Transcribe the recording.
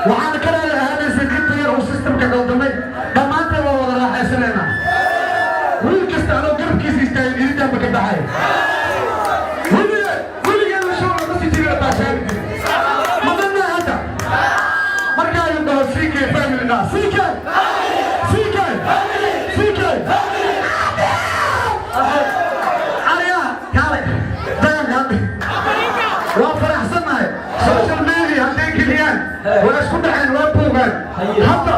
waxaan kala lahaanay secretary oo systemka qaldamay dhammaanteen waa wada raaxaysanayna wiil kasta anoo garabkiisa istaagay idintaanba ka baxay weligeeda shawra ma sii jirin baashaari jirin madana hadda marka ayuu dhaho CK family na CK ariya kale dan hadi waa faraxsanahay social media hadday geliyaan waa isku dhaceen waa buugaan hadda